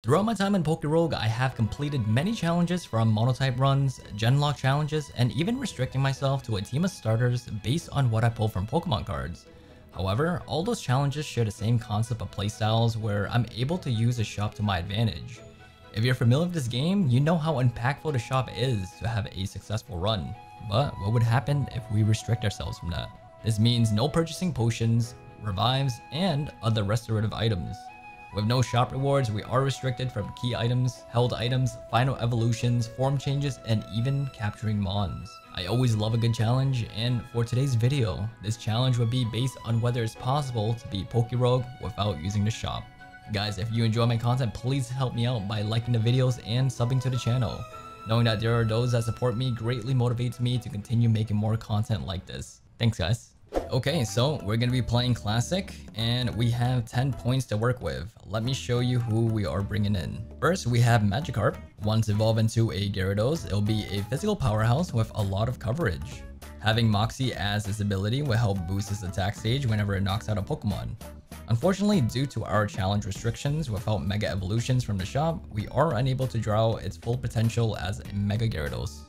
Throughout my time in Pokerogue, I have completed many challenges from monotype runs, genlock challenges, and even restricting myself to a team of starters based on what I pull from Pokemon cards. However, all those challenges share the same concept of playstyles where I'm able to use a shop to my advantage. If you're familiar with this game, you know how impactful the shop is to have a successful run. But what would happen if we restrict ourselves from that? This means no purchasing potions, revives, and other restorative items. With no shop rewards, we are restricted from key items, held items, final evolutions, form changes, and even capturing mons. I always love a good challenge, and for today's video, this challenge would be based on whether it's possible to beat Pokerogue without using the shop. Guys, if you enjoy my content, please help me out by liking the videos and subbing to the channel. Knowing that there are those that support me greatly motivates me to continue making more content like this. Thanks guys. Okay, so we're gonna be playing Classic, and we have 10 points to work with. Let me show you who we are bringing in. First, we have Magikarp. Once evolved into a Gyarados, it'll be a physical powerhouse with a lot of coverage. Having Moxie as its ability will help boost its attack stage whenever it knocks out a Pokemon. Unfortunately, due to our challenge restrictions without Mega Evolutions from the shop, we are unable to draw its full potential as a Mega Gyarados.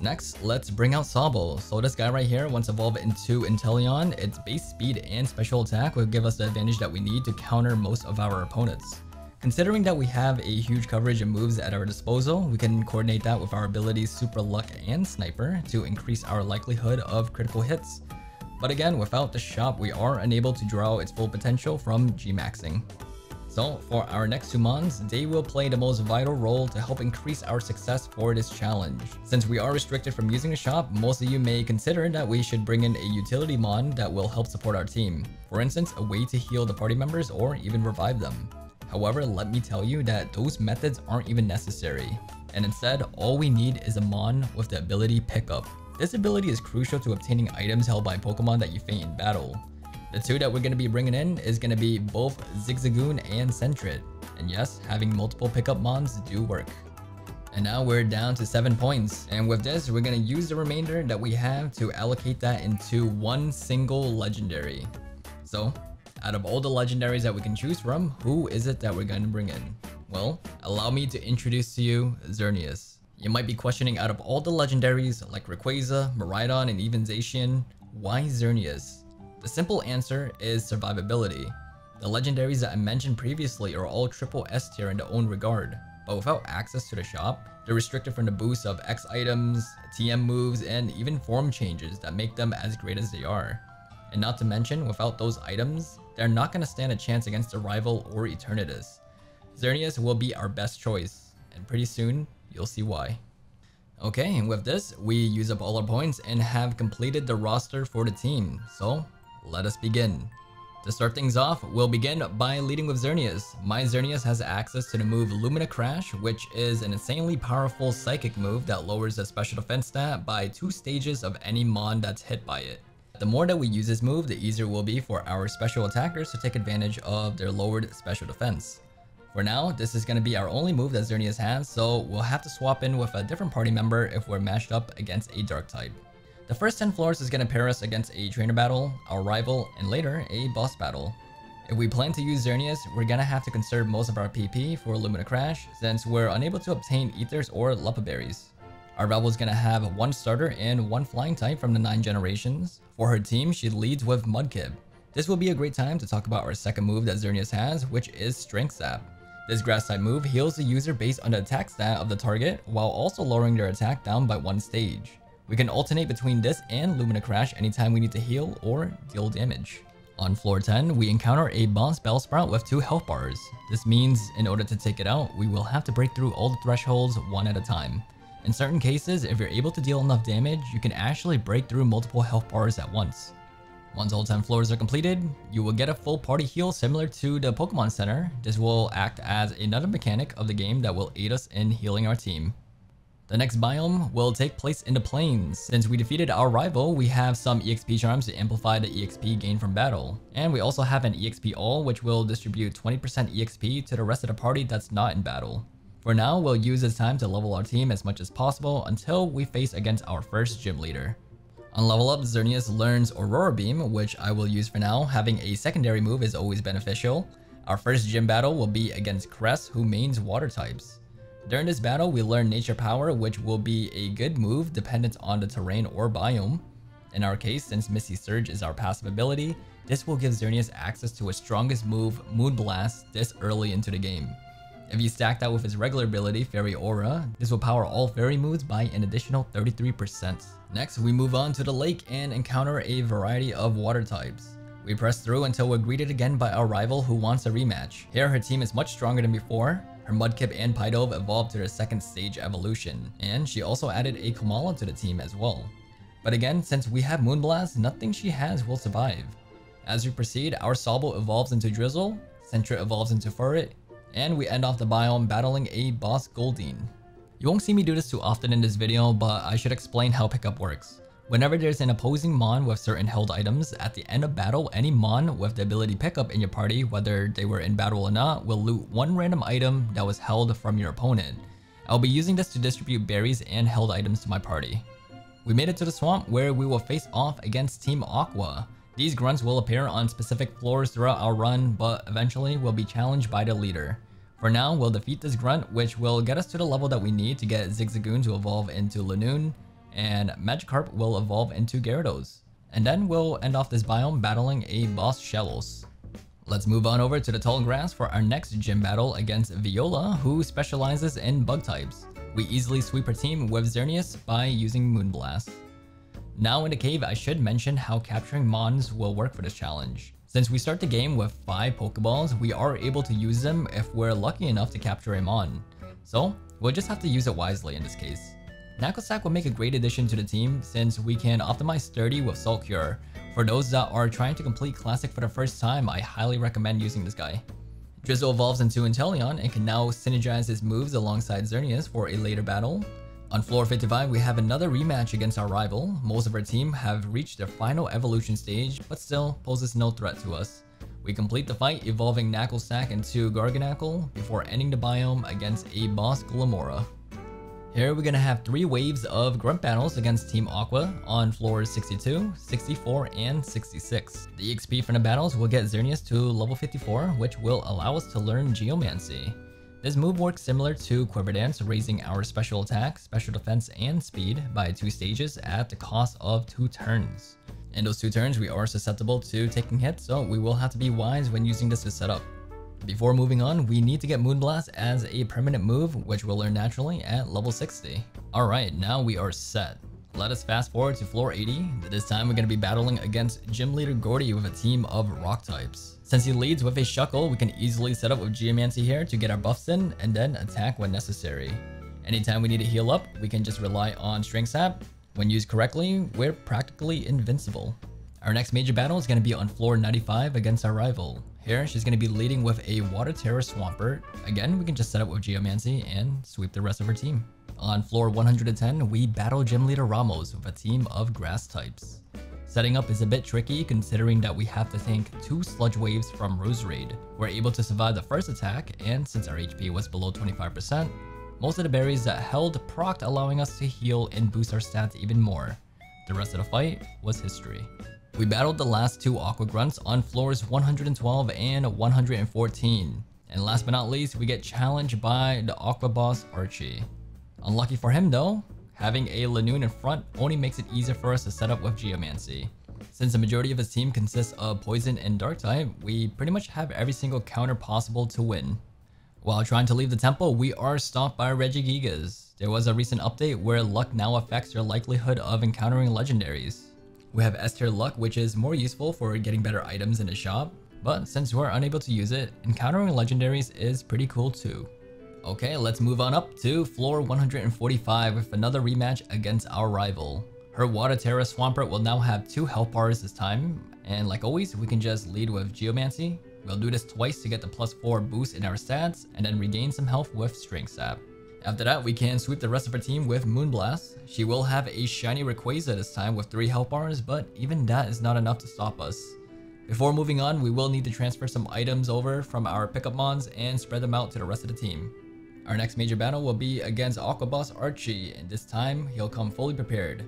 Next, let's bring out Sobble. So this guy right here, once evolved into Inteleon, its base speed and special attack will give us the advantage that we need to counter most of our opponents. Considering that we have a huge coverage of moves at our disposal, we can coordinate that with our abilities Super Luck and Sniper to increase our likelihood of critical hits. But again, without the shop, we are unable to draw its full potential from G-maxing. So for our next two mons, they will play the most vital role to help increase our success for this challenge. Since we are restricted from using the shop, most of you may consider that we should bring in a utility mon that will help support our team. For instance, a way to heal the party members or even revive them. However, let me tell you that those methods aren't even necessary. And instead, all we need is a mon with the ability Pickup. This ability is crucial to obtaining items held by Pokemon that you faint in battle. The two that we're going to be bringing in is going to be both Zigzagoon and Sentret. And yes, having multiple pickup mons do work. And now we're down to 7 points. And with this, we're going to use the remainder that we have to allocate that into one single legendary. So, out of all the legendaries that we can choose from, who is it that we're going to bring in? Well, allow me to introduce to you Xerneas. You might be questioning, out of all the legendaries like Rayquaza, Miraidon, and even Zacian, why Xerneas? The simple answer is survivability. The legendaries that I mentioned previously are all triple S tier in their own regard, but without access to the shop, they're restricted from the boost of X items, TM moves, and even form changes that make them as great as they are. And not to mention, without those items, they're not going to stand a chance against a rival or Eternatus. Xerneas will be our best choice, and pretty soon, you'll see why. Okay, and with this, we use up all our points and have completed the roster for the team, so let us begin. To start things off, we'll begin by leading with Xerneas. My Xerneas has access to the move Lumina Crash, which is an insanely powerful psychic move that lowers the special defense stat by 2 stages of any mon that's hit by it. The more that we use this move, the easier it will be for our special attackers to take advantage of their lowered special defense. For now, this is going to be our only move that Xerneas has, so we'll have to swap in with a different party member if we're matched up against a dark type. The first 10 floors is going to pair us against a trainer battle, our rival, and later a boss battle. If we plan to use Xerneas, we're going to have to conserve most of our PP for Lumina Crash since we're unable to obtain Ethers or Lupa Berries. Our rival is going to have 1 starter and 1 flying type from the 9 generations. For her team, she leads with Mudkip. This will be a great time to talk about our second move that Xerneas has, which is Strength Sap. This grass type move heals the user based on the attack stat of the target while also lowering their attack down by 1 stage. We can alternate between this and Lumina Crash anytime we need to heal or deal damage. On floor 10, we encounter a boss Bellsprout with 2 health bars. This means in order to take it out, we will have to break through all the thresholds one at a time. In certain cases, if you're able to deal enough damage, you can actually break through multiple health bars at once. Once all 10 floors are completed, you will get a full party heal similar to the Pokemon Center. This will act as another mechanic of the game that will aid us in healing our team. The next biome will take place in the plains. Since we defeated our rival, we have some EXP charms to amplify the EXP gained from battle. And we also have an Exp All, which will distribute 20% EXP to the rest of the party that's not in battle. For now, we'll use this time to level our team as much as possible until we face against our first gym leader. On level up, Xerneas learns Aurora Beam, which I will use for now. Having a secondary move is always beneficial. Our first gym battle will be against Cress, who mains water types. During this battle, we learn Nature Power, which will be a good move dependent on the terrain or biome. In our case, since Misty Surge is our passive ability, this will give Xerneas access to his strongest move, Moonblast, this early into the game. If you stack that with his regular ability, Fairy Aura, this will power all fairy moves by an additional 33%. Next, we move on to the lake and encounter a variety of water types. We press through until we're greeted again by our rival who wants a rematch. Here, her team is much stronger than before. Her Mudkip and Pidove evolved to their second stage evolution, and she also added a Komala to the team as well. But again, since we have Moonblast, nothing she has will survive. As we proceed, our Sobble evolves into Drizzle, Sentra evolves into Furret, and we end off the biome battling a boss Goldeen. You won't see me do this too often in this video, but I should explain how pickup works. Whenever there's an opposing Mon with certain held items, at the end of battle, any Mon with the ability pickup in your party, whether they were in battle or not, will loot one random item that was held from your opponent. I'll be using this to distribute berries and held items to my party. We made it to the swamp where we will face off against Team Aqua. These grunts will appear on specific floors throughout our run, but eventually will be challenged by the leader. For now, we'll defeat this grunt, which will get us to the level that we need to get Zigzagoon to evolve into Lanoon, and Magikarp will evolve into Gyarados. And then we'll end off this biome battling a boss Shellos. Let's move on over to the tall grass for our next gym battle against Viola, who specializes in bug types. We easily sweep her team with Xerneas by using Moonblast. Now in the cave, I should mention how capturing Mons will work for this challenge. Since we start the game with 5 Pokeballs, we are able to use them if we're lucky enough to capture a Mon. So, we'll just have to use it wisely in this case. Knacklestack will make a great addition to the team since we can optimize Sturdy with Salt Cure. For those that are trying to complete Classic for the first time, I highly recommend using this guy. Drizzle evolves into Inteleon and can now synergize his moves alongside Xerneas for a later battle. On floor 55, we have another rematch against our rival. Most of our team have reached their final evolution stage, but still poses no threat to us. We complete the fight, evolving Knacklestack into Garganacl before ending the biome against a boss Glamora. Here we're gonna have 3 waves of grunt battles against Team Aqua on floors 62, 64, and 66. The XP from the battles will get Xerneas to level 54, which will allow us to learn Geomancy. This move works similar to Quiver Dance, raising our special attack, special defense, and speed by 2 stages at the cost of 2 turns. In those 2 turns, we are susceptible to taking hits, so we will have to be wise when using this setup. Before moving on, we need to get Moonblast as a permanent move, which we'll learn naturally at level 60. Alright, now we are set. Let us fast forward to floor 80. This time we're going to be battling against Gym Leader Gordie with a team of rock types. Since he leads with a Shuckle, we can easily set up with Geomancy here to get our buffs in and then attack when necessary. Anytime we need to heal up, we can just rely on Strength Sap. When used correctly, we're practically invincible. Our next major battle is going to be on floor 95 against our rival. Here, she's going to be leading with a Water Terror Swampert. Again, we can just set up with Geomancy and sweep the rest of her team. On floor 110, we battle Gym Leader Ramos with a team of grass types. Setting up is a bit tricky considering that we have to tank 2 Sludge Waves from Roserade. We're able to survive the first attack, and since our HP was below 25%, most of the berries that held procced, allowing us to heal and boost our stats even more. The rest of the fight was history. We battled the last 2 Aqua Grunts on floors 112 and 114. And last but not least, we get challenged by the Aqua boss Archie. Unlucky for him though, having a Lanoon in front only makes it easier for us to set up with Geomancy. Since the majority of his team consists of Poison and Dark type, we pretty much have every single counter possible to win. While trying to leave the temple, we are stopped by Regigigas. There was a recent update where luck now affects your likelihood of encountering legendaries. We have S-tier luck, which is more useful for getting better items in the shop, but since we're unable to use it, encountering legendaries is pretty cool too. Okay, let's move on up to floor 145 with another rematch against our rival. Her Water Terra Swampert will now have 2 health bars this time, and like always, we can just lead with Geomancy. We'll do this twice to get the +4 boost in our stats, and then regain some health with Strength Sap. After that, we can sweep the rest of her team with Moonblast. She will have a shiny Rayquaza this time with 3 health bars, but even that is not enough to stop us. Before moving on, we will need to transfer some items over from our pickup mons and spread them out to the rest of the team. Our next major battle will be against Aqua boss Archie, and this time he'll come fully prepared.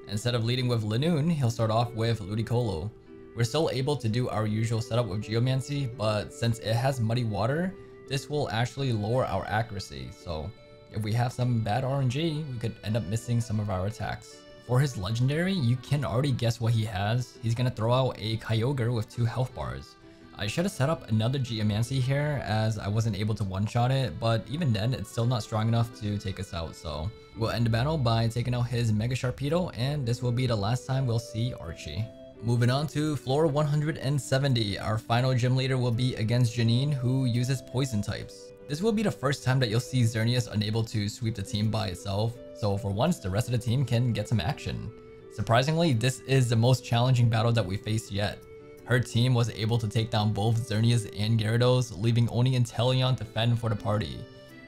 Instead of leading with Lanoon, he'll start off with Ludicolo. We're still able to do our usual setup with Geomancy, but since it has Muddy Water, this will actually lower our accuracy, so if we have some bad RNG, we could end up missing some of our attacks. For his legendary, you can already guess what he has. He's gonna throw out a Kyogre with 2 health bars. I should have set up another Geomancy here as I wasn't able to one-shot it, but even then, it's still not strong enough to take us out, so we'll end the battle by taking out his Mega Sharpedo, and this will be the last time we'll see Archie. Moving on to floor 170, our final gym leader will be against Janine, who uses poison types. This will be the first time that you'll see Xerneas unable to sweep the team by itself, so for once the rest of the team can get some action. Surprisingly, this is the most challenging battle that we faced yet. Her team was able to take down both Xerneas and Gyarados, leaving only Inteleon to fend for the party.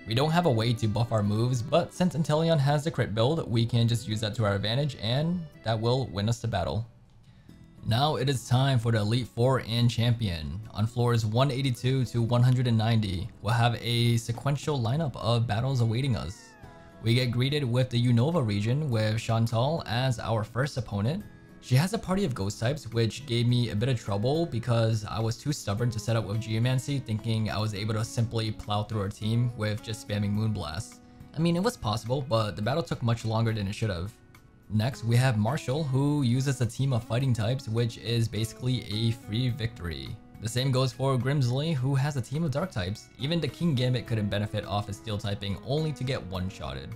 We don't have a way to buff our moves, but since Inteleon has the crit build, we can just use that to our advantage, and that will win us the battle. Now it is time for the Elite Four and Champion. On floors 182 to 190, we'll have a sequential lineup of battles awaiting us. We get greeted with the Unova region with Chantal as our first opponent. She has a party of ghost types, which gave me a bit of trouble because I was too stubborn to set up with Geomancy, thinking I was able to simply plow through her team with just spamming Moonblast. I mean, it was possible, but the battle took much longer than it should have. Next, we have Marshall, who uses a team of fighting types, which is basically a free victory. The same goes for Grimsley, who has a team of dark types. Even the King Gambit couldn't benefit off his steel typing, only to get one-shotted.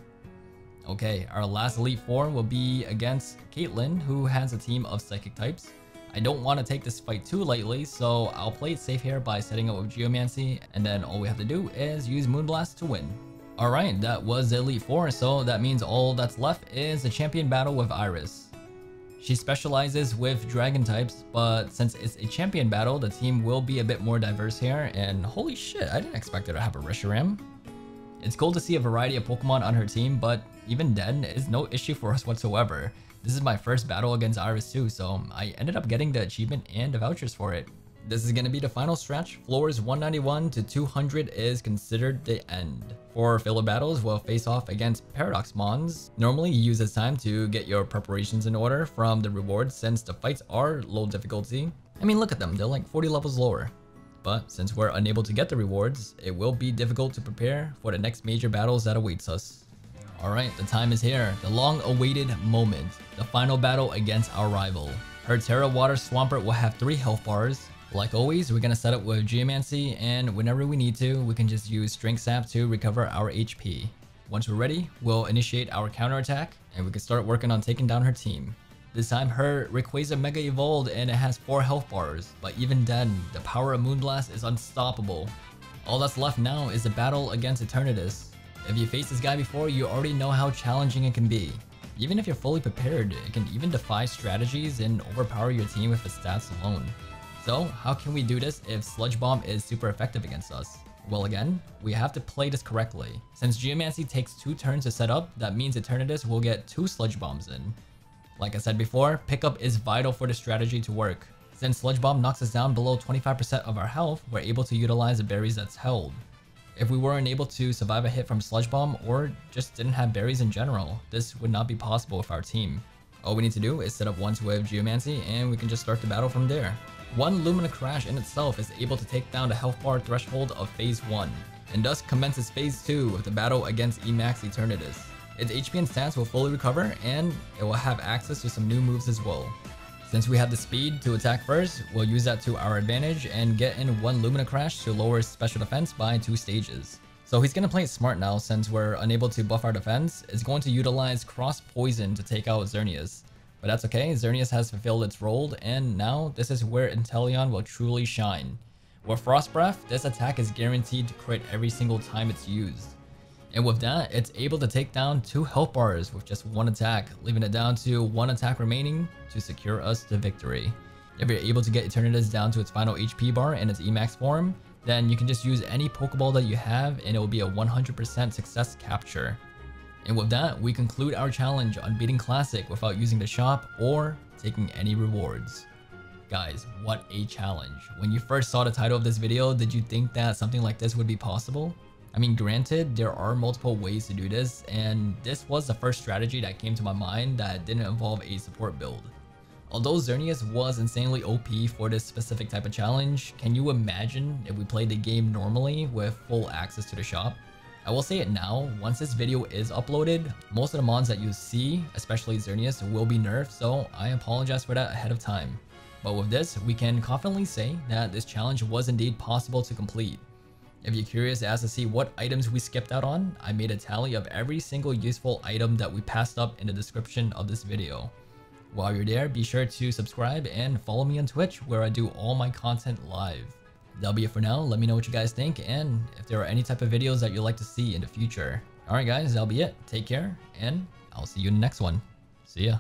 Okay, our last Elite Four will be against Caitlyn, who has a team of psychic types. I don't want to take this fight too lightly, so I'll play it safe here by setting up with Geomancy, and then all we have to do is use Moonblast to win. Alright, that was the Elite Four, so that means all that's left is the champion battle with Iris. She specializes with dragon types, but since it's a champion battle, the team will be a bit more diverse here, and holy shit, I didn't expect her to have a Reshiram. It's cool to see a variety of Pokemon on her team, but even then, it's no issue for us whatsoever. This is my first battle against Iris too, so I ended up getting the achievement and the vouchers for it. This is going to be the final stretch. Floors 191 to 200 is considered the end. For filler battles, we'll face off against Paradox Mons. Normally, you use this time to get your preparations in order from the rewards since the fights are low difficulty. I mean, look at them, they're like 40 levels lower. But since we're unable to get the rewards, it will be difficult to prepare for the next major battles that awaits us. Alright, the time is here, the long-awaited moment, the final battle against our rival. Her Terra Water Swampert will have 3 health bars. Like always, we're gonna set up with Geomancy, and whenever we need to, we can just use Strength Sap to recover our HP. Once we're ready, we'll initiate our counterattack, and we can start working on taking down her team. This time, her Rayquaza Mega Evolved, and it has 4 health bars, but even then, the power of Moonblast is unstoppable. All that's left now is a battle against Eternatus. If you faced this guy before, you already know how challenging it can be. Even if you're fully prepared, it can even defy strategies and overpower your team with its stats alone. So, how can we do this if Sludge Bomb is super effective against us? Well again, we have to play this correctly. Since Geomancy takes 2 turns to set up, that means Eternatus will get 2 Sludge Bombs in. Like I said before, pickup is vital for the strategy to work. Since Sludge Bomb knocks us down below 25% of our health, we're able to utilize the berries that's held. If we weren't able to survive a hit from Sludge Bomb or just didn't have berries in general, this would not be possible with our team. All we need to do is set up once with Geomancy and we can just start the battle from there. One Lumina Crash in itself is able to take down the health bar threshold of Phase 1, and thus commences Phase 2 with the battle against Emax Eternatus. Its HP and stats will fully recover, and it will have access to some new moves as well. Since we have the speed to attack first, we'll use that to our advantage and get in 1 Lumina Crash to lower his special defense by 2 stages. So he's going to play it smart now since we're unable to buff our defense. It's going to utilize Cross Poison to take out Xerneas. But that's okay, Xerneas has fulfilled its role, and now this is where Inteleon will truly shine. With Frost Breath, this attack is guaranteed to crit every single time it's used. And with that, it's able to take down 2 health bars with just 1 attack, leaving it down to 1 attack remaining to secure us the victory. If you're able to get Eternatus down to its final HP bar in its Emax form, then you can just use any Pokeball that you have and it will be a 100% success capture. And with that, we conclude our challenge on beating Classic without using the shop or taking any rewards. Guys, what a challenge. When you first saw the title of this video, did you think that something like this would be possible? I mean, granted, there are multiple ways to do this, and this was the first strategy that came to my mind that didn't involve a support build. Although Xerneas was insanely OP for this specific type of challenge, can you imagine if we played the game normally with full access to the shop? I will say it now, once this video is uploaded, most of the mons that you see, especially Xerneas, will be nerfed, so I apologize for that ahead of time. But with this, we can confidently say that this challenge was indeed possible to complete. If you're curious as to see what items we skipped out on, I made a tally of every single useful item that we passed up in the description of this video. While you're there, be sure to subscribe and follow me on Twitch where I do all my content live. That'll be it for now. Let me know what you guys think and if there are any type of videos that you'd like to see in the future. Alright guys, that'll be it. Take care and I'll see you in the next one. See ya.